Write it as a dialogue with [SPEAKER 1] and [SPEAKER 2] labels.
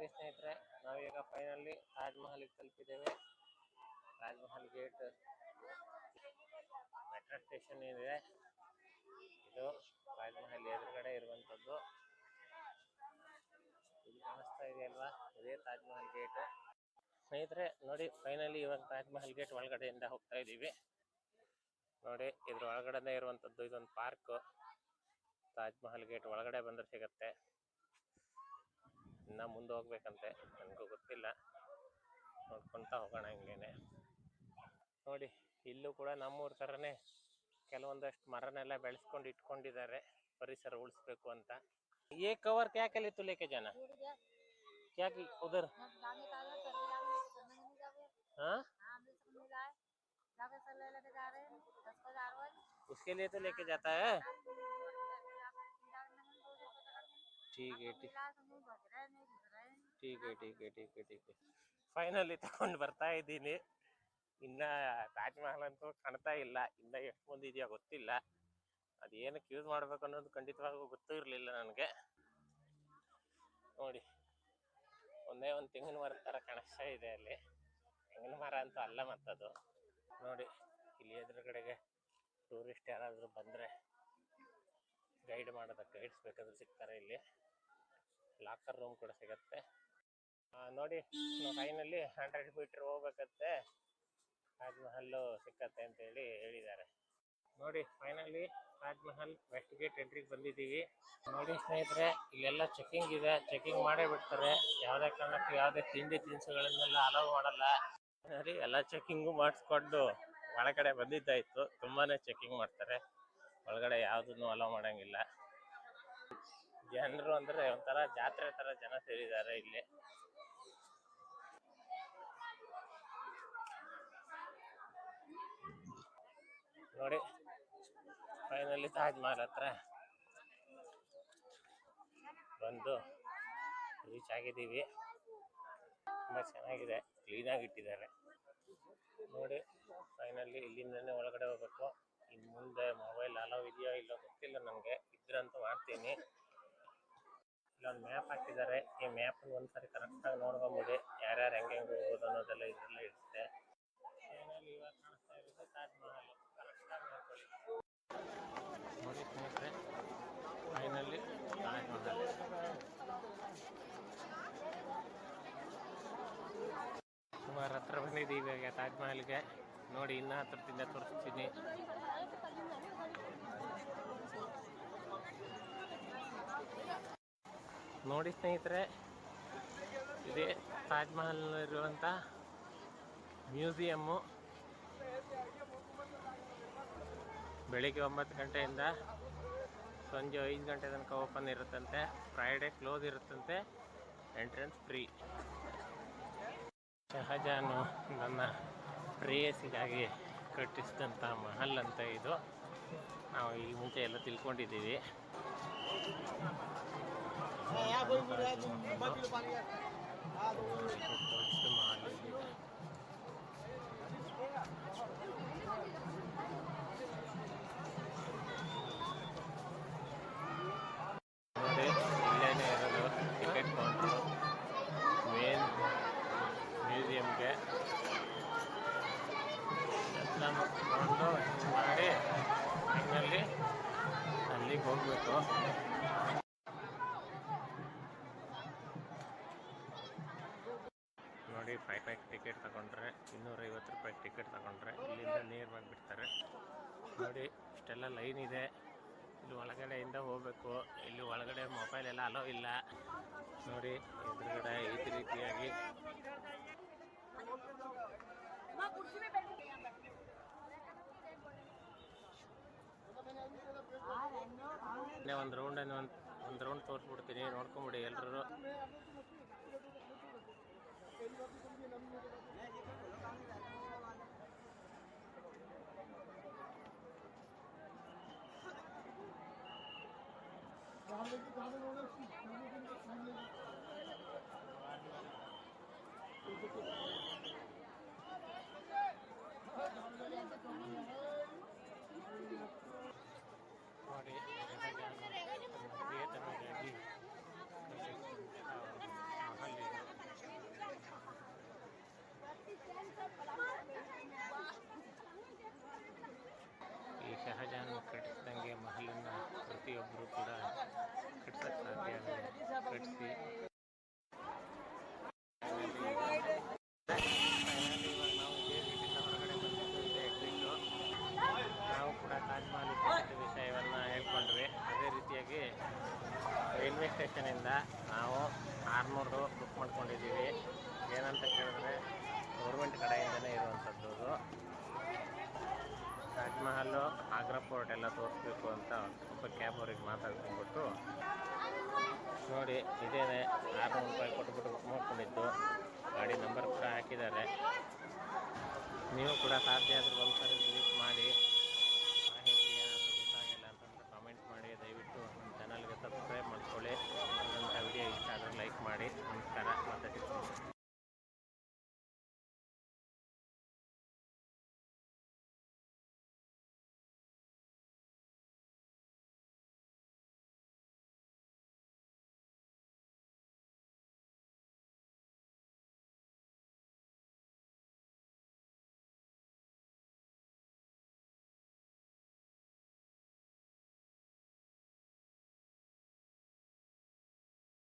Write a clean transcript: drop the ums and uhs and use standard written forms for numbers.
[SPEAKER 1] ನೋಡಿ ಸ್ನೇಹಿತರೆ, ನಾವೀಗ ಫೈನಲಿ ತಾಜ್ ಮಹಲ್ಗೆ ತಲುಪಿದ್ದೇವೆ. Taj Mahal gate metro station ಇದೆ. ಇದು ತಾಜ್ ಮಹಲ್ ಎದುರುಗಡೆ ಇರುವಂತದ್ದು. ಇಲ್ಲಿ ಕಾಣಿಸ್ತಾ ಇದೆ ಅಲ್ವಾ, ಇದೇ ತಾಜ್ ಮಹಲ್ ಗೇಟ್. ಸ್ನೇಹಿತರೆ ನೋಡಿ, ಫೈನಲಿ ಇವಾಗ ತಾಜ್ ಮಹಲ್ ಗೇಟ್ ಒಳಗಡೆಯಿಂದ ಹೋಗ್ತಾ ಇದೀವಿ. ನೋಡಿ, ಇದ್ರ ಒಳಗಡೆ ಇರುವಂತದ್ದು ಇದೊಂದು ಪಾರ್ಕ್. ತಾಜ್ ಮಹಲ್ ಗೇಟ್ ಒಳಗಡೆ ಬಂದ್ರೆ ಸಿಗತ್ತೆ. ಇನ್ನ ಮುಂದೆ ಹೋಗ್ಬೇಕಂತೆ, ನನಗೂ ಗೊತ್ತಿಲ್ಲ. ನೋಡ್ಕೊಂತ ಹೋಗೋಣ ಹಿಂಗೇನೆ. ನೋಡಿ, ಇಲ್ಲೂ ಕೂಡ ನಮ್ಮೂರ್ ತರನೇ ಕೆಲವೊಂದಷ್ಟು ಮರನೆಲ್ಲ ಬೆಳೆಸ್ಕೊಂಡು ಇಟ್ಕೊಂಡಿದ್ದಾರೆ, ಪರಿಸರ ಉಳಿಸ್ಬೇಕು ಅಂತ. ये कवर क्या के लिए तो लेके जाना क्या की उधर? हाँ, उसके लिए तो लेके जाता है. ठीक है ಫೈನಲಿ ತಗೊಂಡು ಬರ್ತಾ ಇದ್ದೀನಿ. ಇನ್ನ ತಾಜ್ ಮಹಲ್ ಅಂತೂ ಕಾಣ್ತಾ ಇಲ್ಲ. ಇನ್ನ ಎಷ್ಟು ಮಂದಿ ಇದೆಯಾ ಗೊತ್ತಿಲ್ಲ. ಅದೇನಕ್ಕೆ ಯೂಸ್ ಮಾಡ್ಬೇಕು ಅನ್ನೋದು ಖಂಡಿತವಾಗೂ ಗೊತ್ತೂ ಇರಲಿಲ್ಲ ನನಗೆ. ನೋಡಿ, ಒಂದೇ ಒಂದು ತೆಂಗಿನ ಮರ ತರ ಕಾಣಿಸ್ತಾ ಇದೆ ಅಲ್ಲಿ. ತೆಂಗಿನ ಮರ ಅಂತೂ ಅಲ್ಲ ಮತ್ತದು. ನೋಡಿ, ಇಲ್ಲಿ ಎದುರುಗಡೆಗೆ ಟೂರಿಸ್ಟ್ ಯಾರಾದರೂ ಬಂದರೆ ಗೈಡ್ ಮಾಡೋದಕ್ಕೆ ಗೈಡ್ಸ್ ಬೇಕಾದ್ರೆ ಸಿಗ್ತಾರೆ. ಇಲ್ಲಿ ಲಾಕರ್ ರೂಮ್ ಕೂಡ ಸಿಗತ್ತೆ. ನೋಡಿ, ಫೈನಲಿ 100 ಮೀಟರ್ ಹೋಗ್ಬೇಕತ್ತೆ, ತಾಜ್ ಮಹಲ್ ಸಿಕ್ಕತ್ತೆ ಅಂತ ಹೇಳಿದ್ದಾರೆ. ನೋಡಿ, finally Taj Mahal west gate ಎಂಟ್ರಿಗೆ ಬಂದಿದ್ದೀವಿ. ನೋಡಿ ಸ್ನೇಹಿತರೆ, ಇಲ್ಲೆಲ್ಲ ಚೆಕಿಂಗ್ ಇದೆ. ಚೆಕಿಂಗ್ ಮಾಡೇ ಬಿಡ್ತಾರೆ. ಯಾವುದೇ ಕಾರಣಕ್ಕೂ ಯಾವುದೇ ತಿಂಡಿ ತಿನಿಸುಗಳನ್ನೆಲ್ಲ ಅಲೌ ಮಾಡಲ್ಲ. ನೋಡಿ, ಎಲ್ಲ ಚೆಕಿಂಗು ಮಾಡಿಸ್ಕೊಂಡು ಒಳಗಡೆ ಬಂದಿದ್ದಾಯ್ತು. ತುಂಬಾನೇ ಚೆಕಿಂಗ್ ಮಾಡ್ತಾರೆ. ಒಳಗಡೆ ಯಾವುದನ್ನು ಅಲೌ ಮಾಡಂಗಿಲ್ಲ. ಜನರು ಅಂದ್ರೆ ಒಂಥರ ಜಾತ್ರೆ ತರ ಜನ ಸೇರಿದ್ದಾರೆ ಇಲ್ಲಿ. ನೋಡಿ, ಫೈನಲಿ ತಾಜ್ ಮಹಲ್ ಹತ್ರ ಬಂದು ರೀಚ್ ಆಗಿದ್ದೀವಿ. ತುಂಬಾ ಚೆನ್ನಾಗಿದೆ, ಕ್ಲೀನಾಗಿ ಇಟ್ಟಿದ್ದಾರೆ. ನೋಡಿ, ಫೈನಲಿ ಇಲ್ಲಿಂದನೇ ಒಳಗಡೆ ಹೋಗ್ಬೇಕು. ಇನ್ನು ಮುಂದೆ ಮೊಬೈಲ್ ಅಲೋ ಇದೆಯೋ ಇಲ್ಲೋ ಗೊತ್ತಿಲ್ಲ ನನಗೆ. ಇದ್ರಂತೂ ಮಾಡ್ತೀನಿ. ಇಲ್ಲೊಂದು ಮ್ಯಾಪ್ ಹಾಕಿದ್ದಾರೆ. ಈ ಮ್ಯಾಪ್ ಒಂದ್ಸರಿ ಕರೆಕ್ಟಾಗಿ ನೋಡ್ಕೊಂಬಿಡಿ, ಯಾರ್ಯಾರು ಹೆಂಗೆ ಹೋಗೋದು ಅನ್ನೋದೆಲ್ಲ ಇದರಲ್ಲೇ ಇರುತ್ತೆ. ಫೈನಲಿ ಇವಾಗ ಕಾಣಿಸ್ತಾ ಇರೋದು ತಾಜ್ ಮಹಲ್. ಕರೆಕ್ಟಾಗಿ ನೋಡ್ಕೊಳ್ಳಿ. ನೋಡಿ ಸ್ನೇಹಿತರೆ, ಫೈನಲಿ ತಾಜ್ ಮಹಲ್. ಸುಮಾರು ಹತ್ರ ಬಂದಿದ್ದೀವಿ ಇವಾಗ ತಾಜ್ ಮಹಲ್ಗೆ. ನೋಡಿ, ಇನ್ನೂ ಹತ್ರದಿಂದ ತೋರಿಸ್ತೀನಿ. ನೋಡಿ ಸ್ನೇಹಿತರೆ, ಇದೇ ತಾಜ್ ಮಹಲ್ನಲ್ಲಿರುವಂಥ ಮ್ಯೂಸಿಯಮ್ಮು. ಬೆಳಿಗ್ಗೆ 9 ಗಂಟೆಯಿಂದ ಸಂಜೆ 5 ಗಂಟೆ ತನಕ ಓಪನ್ ಇರುತ್ತಂತೆ. ಫ್ರೈಡೇ ಕ್ಲೋಸ್ ಇರುತ್ತಂತೆ. Entrance free. ಶಹಜಾನು ನನ್ನ ಪ್ರೇಯಸಿಗಾಗಿ ಕಟ್ಟಿಸಿದಂಥ ಮಹಲ್ ಅಂತ ಇದು. ನಾವು ಈ ಮುಂಚೆ ಎಲ್ಲ ತಿಳ್ಕೊಂಡಿದ್ದೀವಿ. ನೋಡಿ, ಇಲ್ಲೇನೇ ಇರೋದು ಟಿಕೆಟ್ ಕೌಂಟ್ರು ಮೇನ್ ಮ್ಯೂಸಿಯಮ್ಗೆ. ಎಲ್ಲ ಮುಗಿಸ್ಕೊಂಡು ಮಾಡಿ ಫೈನಲಿ ಅಲ್ಲಿಗೆ ಹೋಗಬೇಕು. ನೋಡಿ, 5 ರೂಪಾಯಿ ಟಿಕೆಟ್ ತಗೊಂಡ್ರೆ 250 ರೂಪಾಯಿ ಟಿಕೆಟ್ ತಗೊಂಡ್ರೆ ಇಲ್ಲಿಂದ ನೇರವಾಗಿ ಬಿಡ್ತಾರೆ. ನೋಡಿ, ಇಷ್ಟೆಲ್ಲ ಲೈನ್ ಇದೆ. ಇಲ್ಲಿ ಒಳಗಡೆಯಿಂದ ಹೋಗಬೇಕು. ಇಲ್ಲಿ ಒಳಗಡೆ ಮೊಬೈಲ್ ಎಲ್ಲ ಅಲೋ ಇಲ್ಲ. ನೋಡಿ, ಎದುರುಗಡೆ ಈ ರೀತಿಯಾಗಿ ಒಂದು ರೌಂಡ್ ತೋರಿಸ್ಬಿಡ್ತೀನಿ, ನೋಡ್ಕೊಂಬಿಡಿ ಎಲ್ಲರೂ. ನೋಡಿ, ಪ್ರಿಯತಮೆಗಾಗಿ ಮಹಲ್ ಇದು. ಗೌರ್ಮೆಂಟ್ ಕಡೆಯಿಂದನೇ ಇರುವಂಥದ್ದು ಅದು. ತಾಜ್ ಮಹಲ್ಲು, ಆಗ್ರಾ ಫೋರ್ಟ್ ಎಲ್ಲ ತೋರಿಸ್ಬೇಕು ಅಂತ ಒಬ್ಬ ಕ್ಯಾಬ್ ಅವ್ರಿಗೆ ಮಾತಾಡ್ಕೊಂಡ್ಬಿಟ್ಟು ನೋಡಿ ಇದೇನೆ 600 ರೂಪಾಯಿ ಕೊಟ್ಬಿಟ್ಟು ಬುಕ್ ಮಾಡ್ಕೊಂಡಿದ್ದು. ಗಾಡಿ ನಂಬರ್ ಕೂಡ ಹಾಕಿದ್ದಾರೆ. ನೀವು ಕೂಡ ಸಾಧ್ಯ ಆದರೂ ಒಂದ್ಸರಿ ವಿಸಿಟ್ ಮಾಡಿ. ಮಾಹಿತಿ ಏನಾದರೂ ಗೊತ್ತಾಗಿಲ್ಲ ಅಂತಂದ್ರೆ ಕಾಮೆಂಟ್ ಮಾಡಿ. ದಯವಿಟ್ಟು ನಮ್ಮ ಚಾನಲ್ಗೆ ಸಬ್ಸ್ಕ್ರೈಬ್ ಮಾಡ್ಕೊಳ್ಳಿ. ನನ್ನಂಥ ವಿಡಿಯೋ ಇಷ್ಟ ಆದರೆ ಲೈಕ್ ಮಾಡಿ.